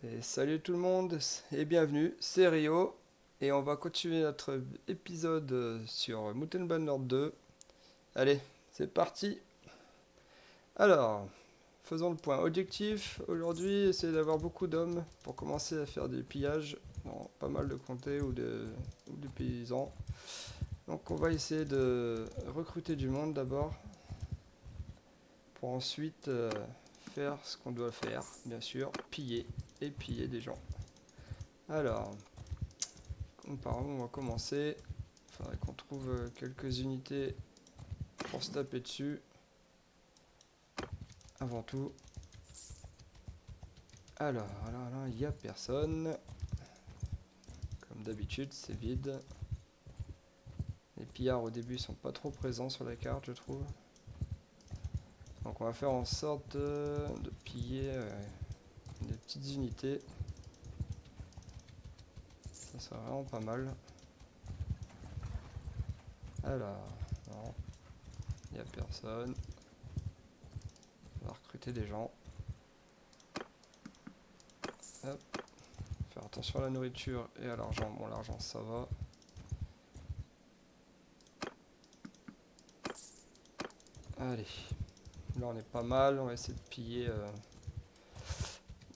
Et salut tout le monde et bienvenue, c'est Rio et on va continuer notre épisode sur Mutant Banner 2. Allez, c'est parti. Alors, faisons le point. Objectif, aujourd'hui, essayer d'avoir beaucoup d'hommes pour commencer à faire des pillages dans pas mal de comtés ou de paysans. Donc on va essayer de recruter du monde d'abord pour ensuite faire ce qu'on doit faire, bien sûr, piller et piller des gens. Alors, par où on va commencer? Il faudrait qu'on trouve quelques unités pour se taper dessus. Avant tout. Alors, là, il n'y a personne. Comme d'habitude, c'est vide. Les pillards au début sont pas trop présents sur la carte, je trouve. Donc on va faire en sorte de piller des petites unités. Ça serait vraiment pas mal. Alors, non, il n'y a personne. On va recruter des gens. Hop. Faire attention à la nourriture et à l'argent. Bon, l'argent ça va. Allez. Là on est pas mal. On va essayer de piller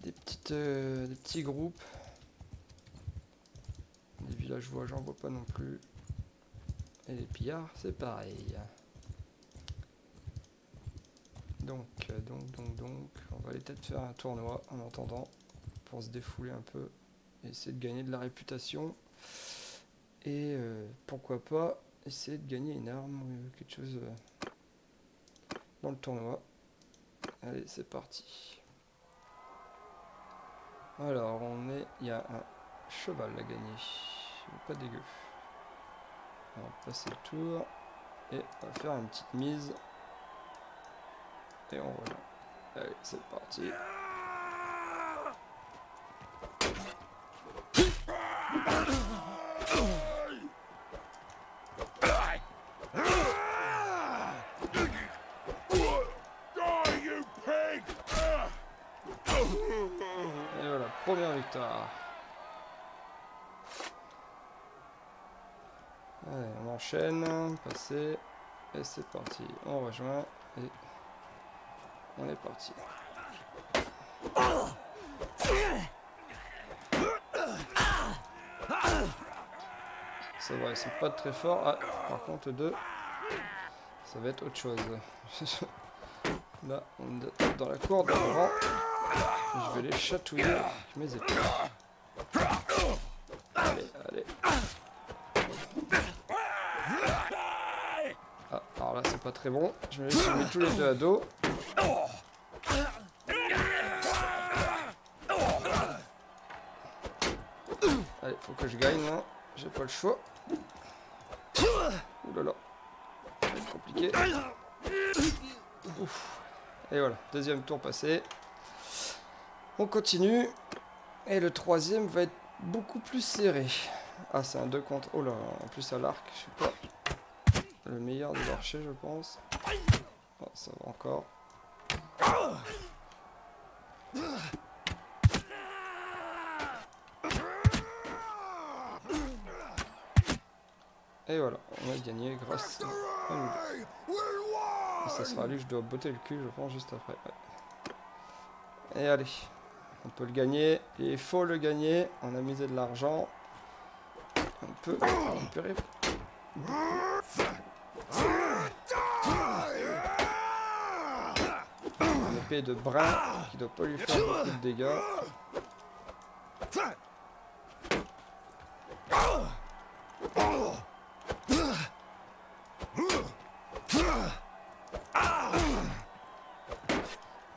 des petits groupes. Les villageois, j'en vois pas non plus. Et les pillards, c'est pareil. Donc, on va aller peut-être faire un tournoi en attendant pour se défouler un peu et essayer de gagner de la réputation. Et pourquoi pas essayer de gagner une arme ou quelque chose dans le tournoi. Allez, c'est parti. Alors, il y a un cheval à gagner. Pas dégueu. On va passer le tour et on va faire une petite mise. Et on voilà. Allez, c'est parti. Et voilà, première victoire. Allez, on enchaîne, passer, et c'est parti. On rejoint, et on est parti. C'est vrai, ils sont pas très forts. Ah, par contre, deux, ça va être autre chose. Là, on est dans la cour devant. Je vais les chatouiller avec mes épées. Allez. Ah, alors là, c'est pas très bon. Je me mets tous les deux à dos. Allez, faut que je gagne, hein. J'ai pas le choix. Ouh là là. Ça va être compliqué. Ouf. Et voilà, deuxième tour passé. On continue. Et le troisième va être beaucoup plus serré. Ah, c'est un 2 contre... Oh là, en plus à l'arc, je suis pas le meilleur des archers, je pense. Oh, ça va encore. Et voilà, on a gagné grâce à nous deux. Et ça sera lui, je dois botter le cul, je pense, juste après. Ouais. Et allez, on peut le gagner. Il faut le gagner. On a misé de l'argent. On peut récupérer. Une épée de brin qui doit pas lui faire beaucoup de dégâts.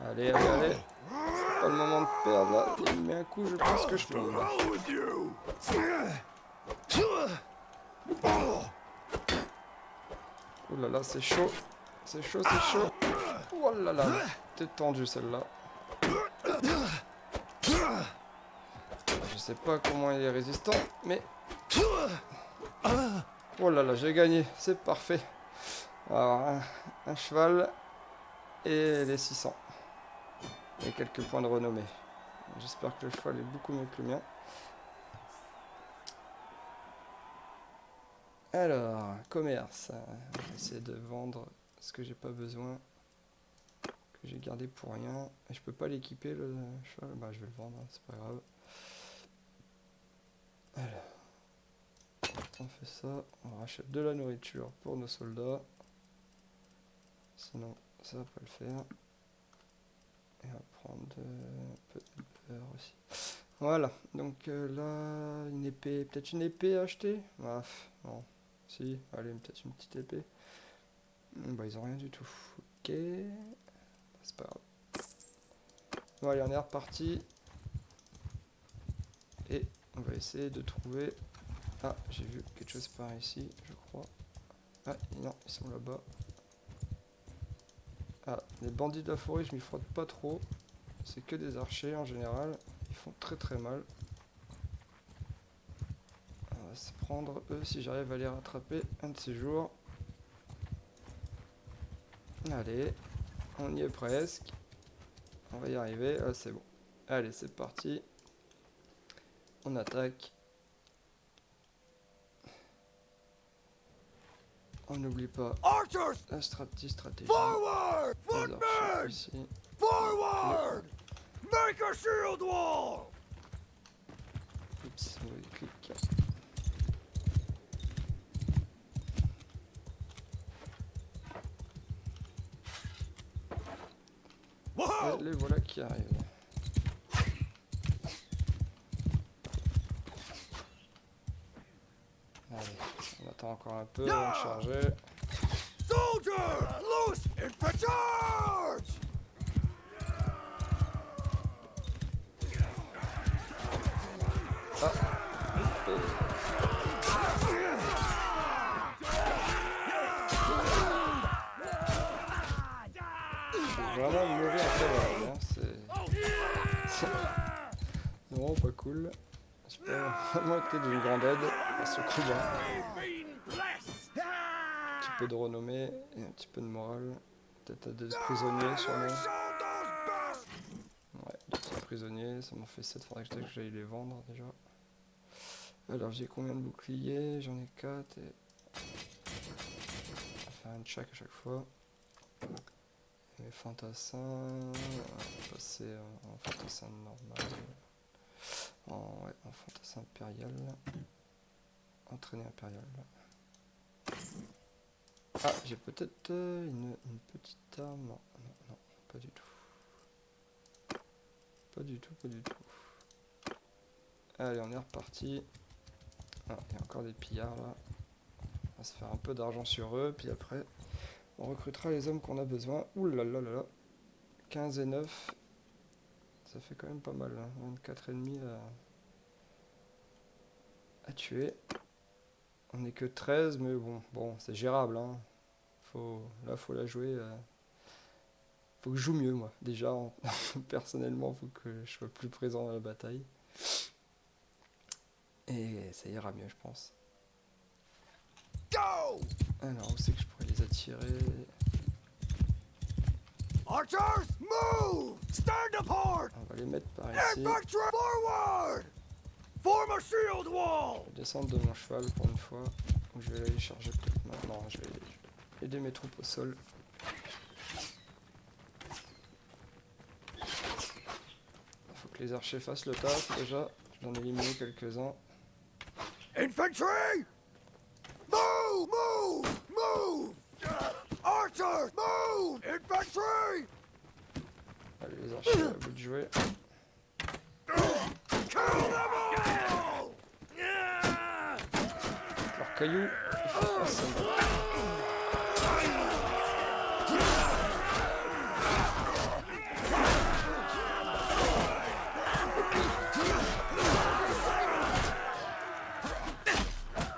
Allez. C'est pas le moment de perdre là. Il me met un coup, je pense que je tombe. Oh là là, c'est chaud. C'est chaud. Oh là là, t'es tendu celle-là. Je sais pas comment il est résistant, mais... Oh là là, j'ai gagné, c'est parfait. Alors, un cheval et les 600. Et quelques points de renommée. J'espère que le cheval est beaucoup mieux que le mien. Alors, commerce. On va essayer de vendre ce que j'ai pas besoin, que j'ai gardé pour rien. Et je peux pas l'équiper le cheval. Bah, je vais le vendre, hein, c'est pas grave. Alors, on fait ça. On rachète de la nourriture pour nos soldats. Sinon, ça va pas le faire. Et on va prendre un peu de beurre aussi. Voilà, donc là, une épée, peut-être une épée à acheter. Ah, non, si, allez, peut-être une petite épée. Bah, ils ont rien du tout. Ok, c'est pas grave. Bon, allez, on est reparti. Et on va essayer de trouver... Ah, j'ai vu quelque chose par ici, je crois. Ah, non, ils sont là-bas. Ah, les bandits de la forêt, je m'y frotte pas trop. C'est que des archers en général. Ils font très très mal. On va se prendre eux si j'arrive à les rattraper un de ces jours. Allez, on y est presque. On va y arriver. Ah, c'est bon. Allez, c'est parti. On attaque. On n'oublie pas la stratégie. Forward! Les archers Footmen! ici. Forward! Make a shield wall! Oups, mauvais clic. Whoa! Et les voilà qui arrivent. Allez, on attend encore un peu avant de charger. Soldier! Loose! Infantry charge! Vraiment mauvais en cavalerie, hein. C'est vraiment pas cool. Je peux vraiment été d'une grande aide à ce combat. Un petit peu de renommée et un petit peu de morale. Peut-être des prisonniers sûrement. Ouais, des petits prisonniers, ça m'en fait 7, faudrait que j'aille les vendre déjà. Alors j'ai combien de boucliers? J'en ai 4 et... On va faire une chaque à chaque fois. Et fantassins, on va passer en fantassin normal. En fantassin impérial. Entraîné impérial. Ah, j'ai peut-être une petite arme. Non, non, non, pas du tout. Pas du tout, pas du tout. Allez, on est reparti. Ah, il y a encore des pillards là. On va se faire un peu d'argent sur eux, puis après, on recrutera les hommes qu'on a besoin. Ouh là là là là. 15 et 9. Ça fait quand même pas mal. Hein. 24 ennemis à tuer. On n'est que 13, mais bon, c'est gérable. Hein. Là, faut la jouer. Faut que je joue mieux, moi. Déjà, personnellement, faut que je sois plus présent dans la bataille. Et ça ira mieux, je pense. Go! Alors, où c'est que je pourrais les attirer? Archers, move! Stand apart! On va les mettre par ici. Infantry forward! Form a shield wall! Je vais descendre de mon cheval pour une fois. Ou je vais aller charger peut-être maintenant. Je vais aider mes troupes au sol. Il faut que les archers fassent le taf déjà. J'en ai éliminé quelques-uns. Infantry! Move! Move! Move! Archers, move! Infantry! Allez, les archers, à bout de jouer. Kill them all! Leurs cailloux, ils font pas ça.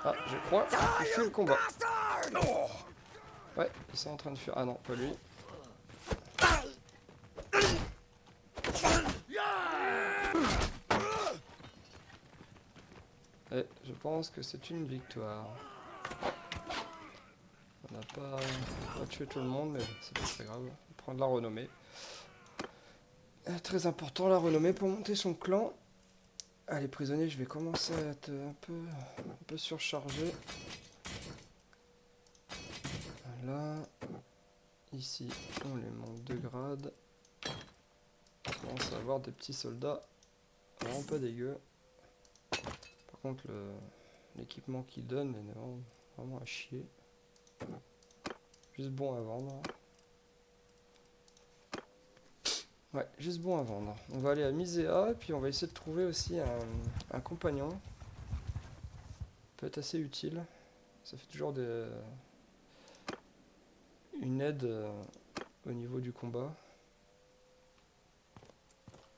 Ah, je crois qu'il fait le combat. Ouais, ils sont en train de fuir. Ah non, pas lui. Et je pense que c'est une victoire. On n'a pas tué tout le monde, mais c'est pas très grave. On prend de la renommée. Très important la renommée pour monter son clan. Allez, prisonniers, je vais commencer à être un peu surchargé. Voilà. Ici, on les monte de grade. On commence à avoir des petits soldats vraiment pas dégueu. Par contre, l'équipement qu'ils donnent est vraiment à chier. Juste bon à vendre. Ouais, juste bon à vendre. On va aller à Misea et puis on va essayer de trouver aussi un compagnon. Peut être assez utile. Ça fait toujours une aide au niveau du combat.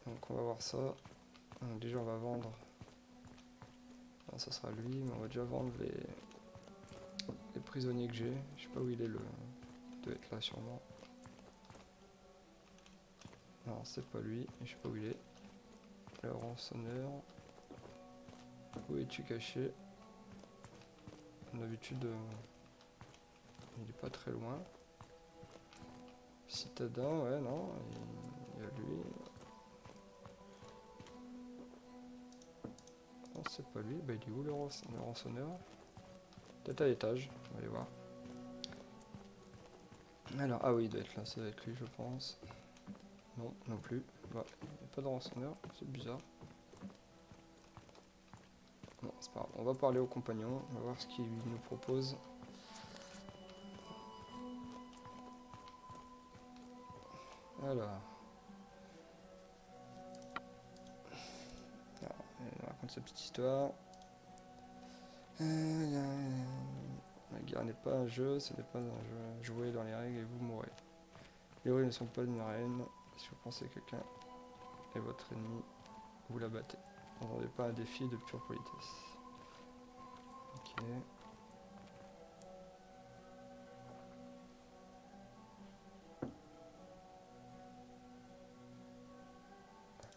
Donc on va voir ça. Donc déjà on va vendre. Non, ça sera lui, mais on va déjà vendre les prisonniers que j'ai. Je sais pas où il est, il doit être là sûrement. Non, c'est pas lui, je sais pas où il est. Le rançonneur. Où es-tu caché? D'habitude, il est pas très loin. Citadin, ouais, non, il y a lui. Non, c'est pas lui, bah il est où le rançonneur? Peut-être à l'étage, on va aller voir. Alors, ah oui, il doit être là, ça doit être lui, je pense. Non, non plus. Bah, il n'y a pas de rançonneur, c'est bizarre. Non, c'est pas grave. On va parler au compagnon, on va voir ce qu'il nous propose. Alors. On raconte sa petite histoire. La guerre n'est pas un jeu, ce n'est pas un jeu. Jouez dans les règles et vous mourrez. Les héros ne sont pas une arène. Si vous pensez que quelqu'un est votre ennemi, vous la battez. N'entendez pas un défi de pure politesse. Ok.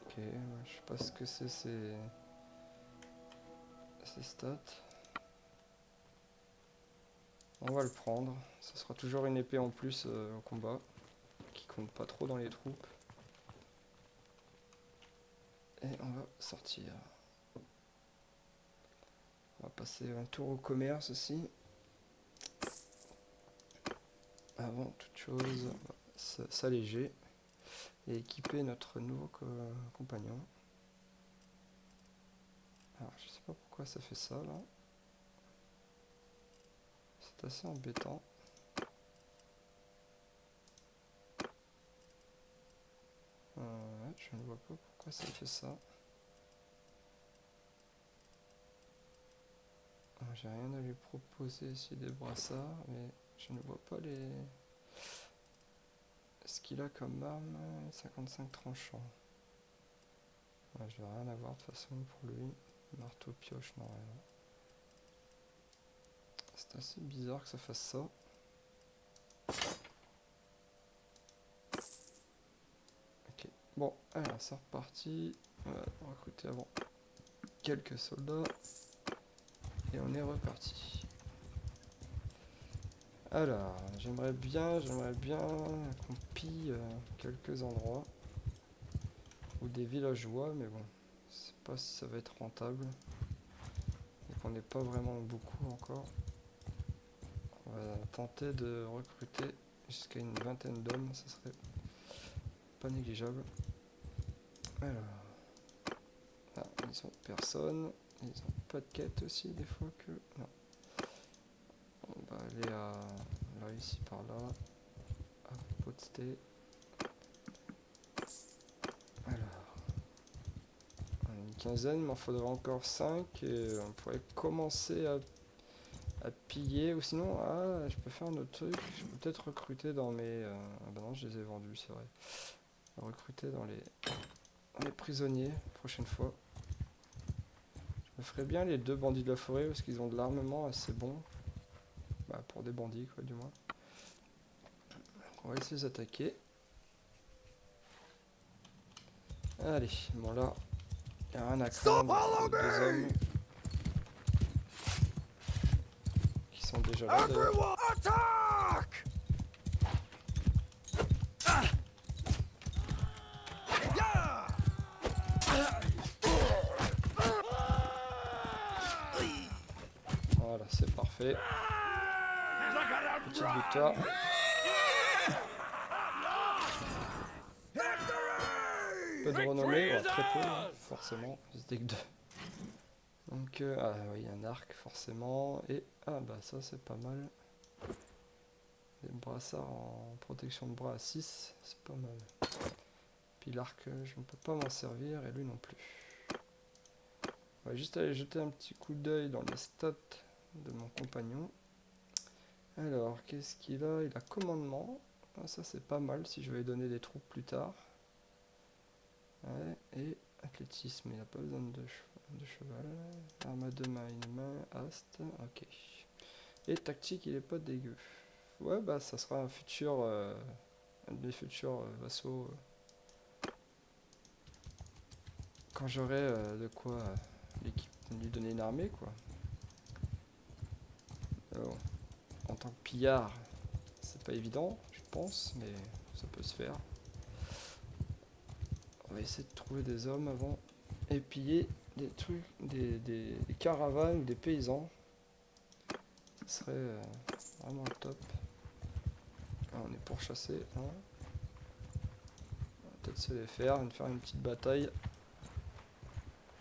Ok, je sais pas ce que c'est ces stats. On va le prendre. Ça sera toujours une épée en plus au combat, qui compte pas trop dans les troupes. Et on va sortir. On va passer un tour au commerce aussi. Avant toute chose, on va s'alléger et équiper notre nouveau compagnon. Alors, je sais pas pourquoi ça fait ça là. C'est assez embêtant. Ouais, je ne vois pas pourquoi ça fait ça. J'ai rien à lui proposer ici des brassards, mais je ne vois pas ce qu'il a comme arme. 55 tranchants. Ouais, je vais rien avoir de toute façon pour lui. Marteau, pioche, non rien. C'est assez bizarre que ça fasse ça. Ok, bon, alors c'est reparti. On va recruter avant quelques soldats. Et on est reparti. Alors, j'aimerais bien qu'on pille quelques endroits. Ou des villageois, mais bon, je sais pas si ça va être rentable. Donc on n'est pas vraiment beaucoup encore. On va tenter de recruter jusqu'à une vingtaine d'hommes, ça serait pas négligeable. Alors, ah, ils ont personne, ils ont pas de quête aussi des fois que... Non. On va aller là, ici, par là, à Potstay. Alors, une quinzaine, mais il en faudrait encore 5 et on pourrait commencer à piller, ou sinon, je peux faire un autre truc, je peux peut-être recruter dans mes... ah bah non, je les ai vendus, c'est vrai. Recruter dans les prisonniers, prochaine fois. Je me ferais bien les 2 bandits de la forêt, parce qu'ils ont de l'armement assez bon. Bah, pour des bandits, quoi, du moins. Donc, on va essayer de les attaquer. Allez, bon là, il n'y a rien à craindre. 2 hommes qui sont déjà là, d'ailleurs. Everyone, attack! Yeah! Voilà, c'est parfait. Petite victoire. Peu de renommée, ouais, très peu, forcément. C'était que deux. Donc, ah oui, un arc, forcément. Et, ah bah ça, c'est pas mal. Des brassards en protection de bras à 6, c'est pas mal. Puis l'arc, je ne peux pas m'en servir, et lui non plus. On va juste aller jeter un petit coup d'œil dans les stats de mon compagnon. Alors, qu'est-ce qu'il a? Il a commandement. Ah, ça, c'est pas mal si je vais lui donner des troupes plus tard. Ouais, et athlétisme, il n'a pas besoin de cheval. Arme à 2 mains, une main, ast, ok. Et tactique, il est pas dégueu. Ouais, bah ça sera un futur, un de mes futurs vassaux. Quand j'aurai de quoi lui donner une armée, quoi. Alors, en tant que pillard, c'est pas évident, je pense, mais ça peut se faire. On va essayer de trouver des hommes avant et piller des trucs, des caravanes ou des paysans. Ce serait vraiment top. Ah, on est pour chasser. Hein. On va peut-être se les faire une petite bataille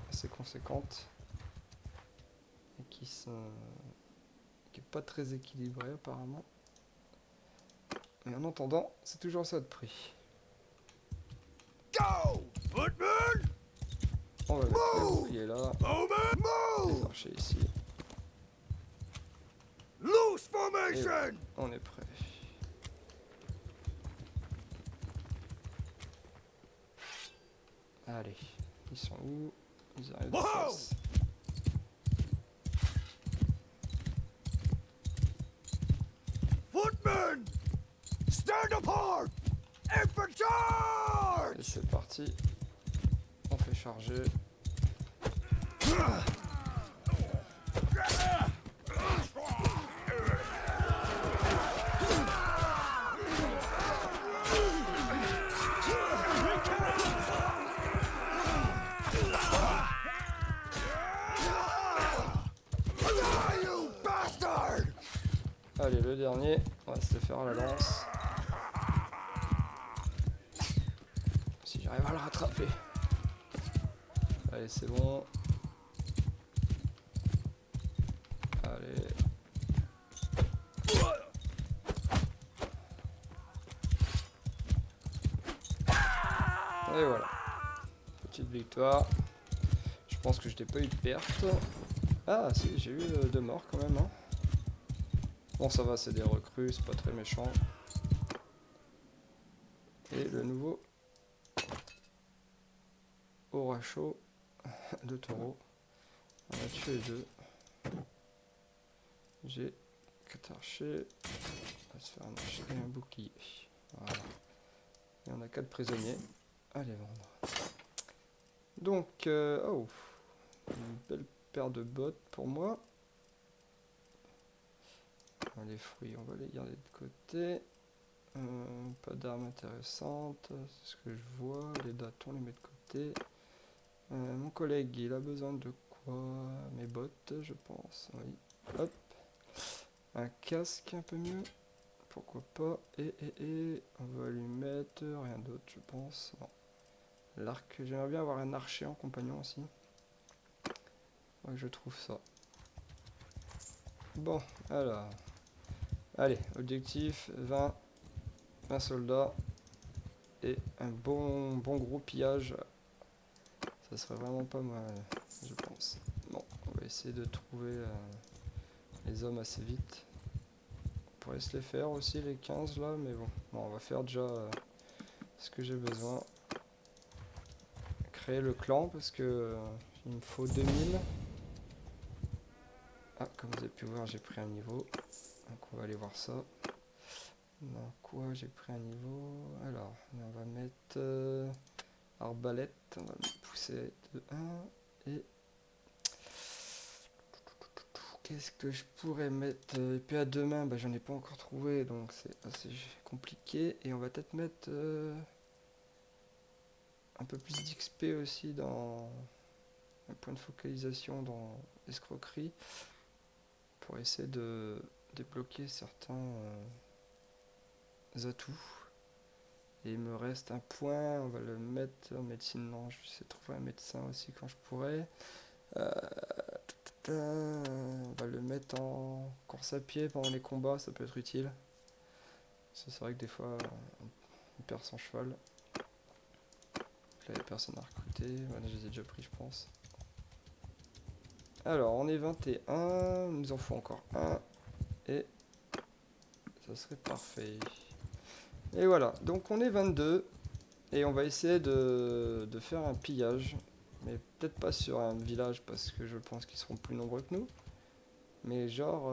assez conséquente et qui est pas très équilibrée apparemment. Mais en attendant, c'est toujours ça de prix. Go! Footman! On va mettre les boucliers là, les Move! archers ici. Loose Et formation! on est prêt. Allez, ils sont où? Ils arrivent de Wow! face. Footman! Stand apart! Infantry! Et c'est parti. On fait charger. Die, you bastard! Allez, le dernier. On va se le faire à la lance. Si j'arrive à le rattraper. Allez, c'est bon. Allez. Et voilà. Petite victoire. Je pense que je n'ai pas eu de perte. Ah si, j'ai eu 2 morts quand même. Hein. Bon, ça va, c'est des recrues, c'est pas très méchant. Et le nouveau aura chaud de taureau. On a tué 2. J'ai 4 archers. On va se faire un archer et un bouclier. Voilà. Et on a 4 prisonniers à les vendre. Donc, oh, une belle paire de bottes pour moi. Les fruits, on va les garder de côté. Pas d'armes intéressantes, c'est ce que je vois. Les dates, on les met de côté. Mon collègue, il a besoin de quoi? Mes bottes, je pense. Oui. Hop. Un casque, un peu mieux. Pourquoi pas. Et on va lui mettre rien d'autre, je pense. Non. L'arc, j'aimerais bien avoir un archer en compagnon aussi. Faudrait que je trouve ça. Bon, alors. Allez, objectif 20 soldats et un bon gros pillage. Ça serait vraiment pas mal, je pense. Bon, on va essayer de trouver les hommes assez vite. On pourrait se les faire aussi, les 15 là, mais bon, on va faire déjà ce que j'ai besoin. Créer le clan parce que il me faut 2000. Ah, comme vous avez pu voir, j'ai pris un niveau. Donc on va aller voir ça. Dans quoi j'ai pris un niveau? Alors, on va mettre arbalète. On va le pousser de 1. Et qu'est-ce que je pourrais mettre? Épée à 2 mains, bah, j'en ai pas encore trouvé, donc c'est assez compliqué. Et on va peut-être mettre un peu plus d'XP aussi dans un point de focalisation dans escroquerie pour essayer de débloquer certains atouts. Et il me reste un point, on va le mettre en médecine. Non, je vais essayer de trouver un médecin aussi quand je pourrai. On va le mettre en course à pied pendant les combats, ça peut être utile. C'est vrai que des fois on perd son cheval. Là il n'y a personne à recruter, voilà, je les ai déjà pris je pense. Alors on est 21, il nous en faut encore un. Et ça serait parfait. Et voilà, donc on est 22. Et on va essayer de faire un pillage. Mais peut-être pas sur un village parce que je pense qu'ils seront plus nombreux que nous. Mais genre,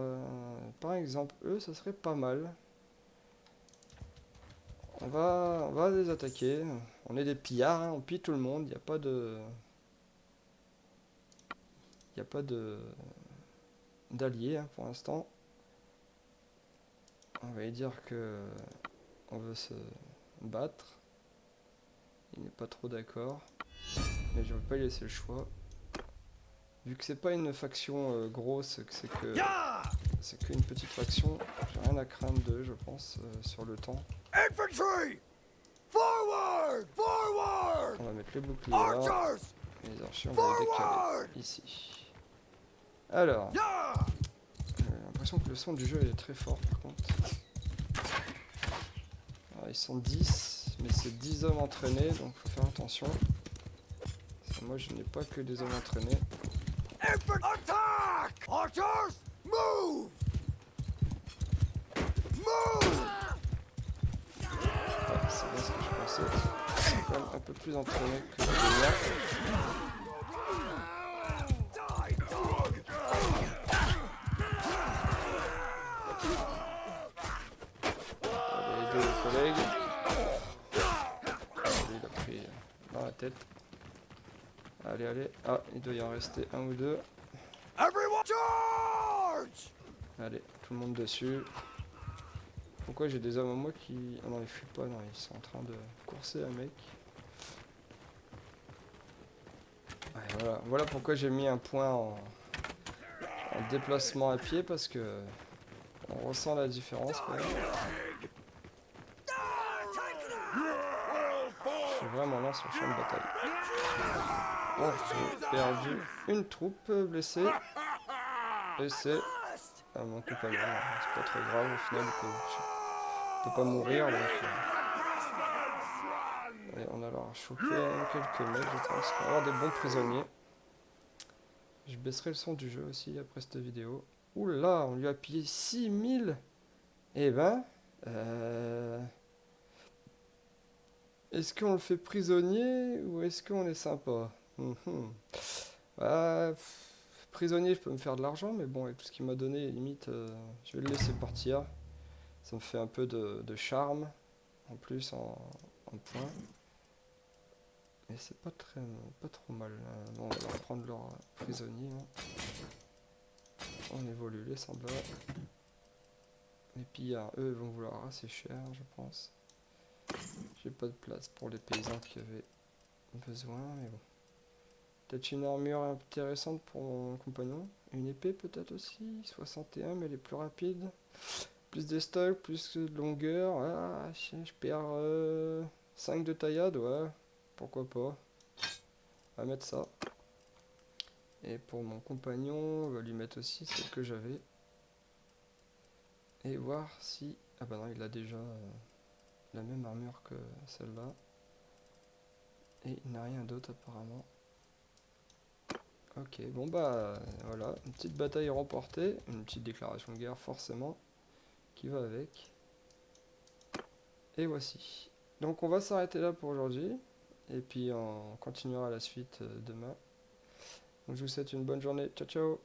par exemple, eux, ça serait pas mal. On va les attaquer. On est des pillards, hein, on pille tout le monde. Il n'y a pas de... Il n'y a pas de... d'alliés hein, pour l'instant. On va lui dire que... on veut se battre. Il n'est pas trop d'accord. Mais je ne veux pas lui laisser le choix. Vu que c'est pas une faction grosse, que c'est qu'une petite faction, j'ai rien à craindre d'eux, je pense, sur le temps. Infantry! Forward! Forward! On va mettre les boucliers là, Archers! et les archers, on va les décaler ici. Alors, j'ai l'impression que le son du jeu est très fort par contre. Alors, ils sont 10, mais c'est 10 hommes entraînés, donc faut faire attention. Parce que moi je n'ai pas que des hommes entraînés. Attack! Archers, move! Move! Ouais, c'est bien ce que je pensais. Ils sont quand même un peu plus entraînés que les miens. Allez, aider les collègues. Lui, il a pris dans la tête. Allez, allez. Ah, il doit y en rester un ou deux. Everyone charge! Allez, tout le monde dessus. Pourquoi j'ai des hommes à moi qui... Ah non, ils fuient pas, non, ils sont en train de courser un mec. Ouais, voilà. Voilà pourquoi j'ai mis un point en déplacement à pied, parce que on ressent la différence quand même. Je suis vraiment là sur le champ de bataille. Bon, j'ai perdu une troupe blessée. Et c'est mon compagnon. C'est pas très grave au final, il peut pas mourir. Donc, et on a alors chopé quelques mecs, je pense. On va avoir des bons prisonniers. Je baisserai le son du jeu aussi après cette vidéo. Ouh là, on lui a pillé 6000. Eh ben, est-ce qu'on le fait prisonnier ou est-ce qu'on est sympa? Bah, prisonnier, je peux me faire de l'argent, mais bon, avec tout ce qu'il m'a donné, limite, je vais le laisser partir. Ça me fait un peu de charme, en plus, en points. Mais c'est pas trop mal. Bon, on va leur prendre leur prisonnier. Hein. On évolue les semblables. Les pillards, eux, vont vouloir assez cher, je pense. J'ai pas de place pour les paysans qui avaient besoin, mais bon. Peut-être une armure intéressante pour mon compagnon. Une épée peut-être aussi. 61, mais elle est plus rapide. Plus de stock, plus de longueur. Ah, je perds 5 de taillade, ouais. Pourquoi pas. On va mettre ça. Et pour mon compagnon, on va lui mettre aussi celle que j'avais. Et voir si... Ah bah non, il a déjà la même armure que celle-là. Et il n'a rien d'autre apparemment. Ok, bon bah voilà, une petite bataille remportée, une petite déclaration de guerre forcément, qui va avec. Et voici. Donc on va s'arrêter là pour aujourd'hui, et puis on continuera la suite demain. Donc je vous souhaite une bonne journée, ciao ciao.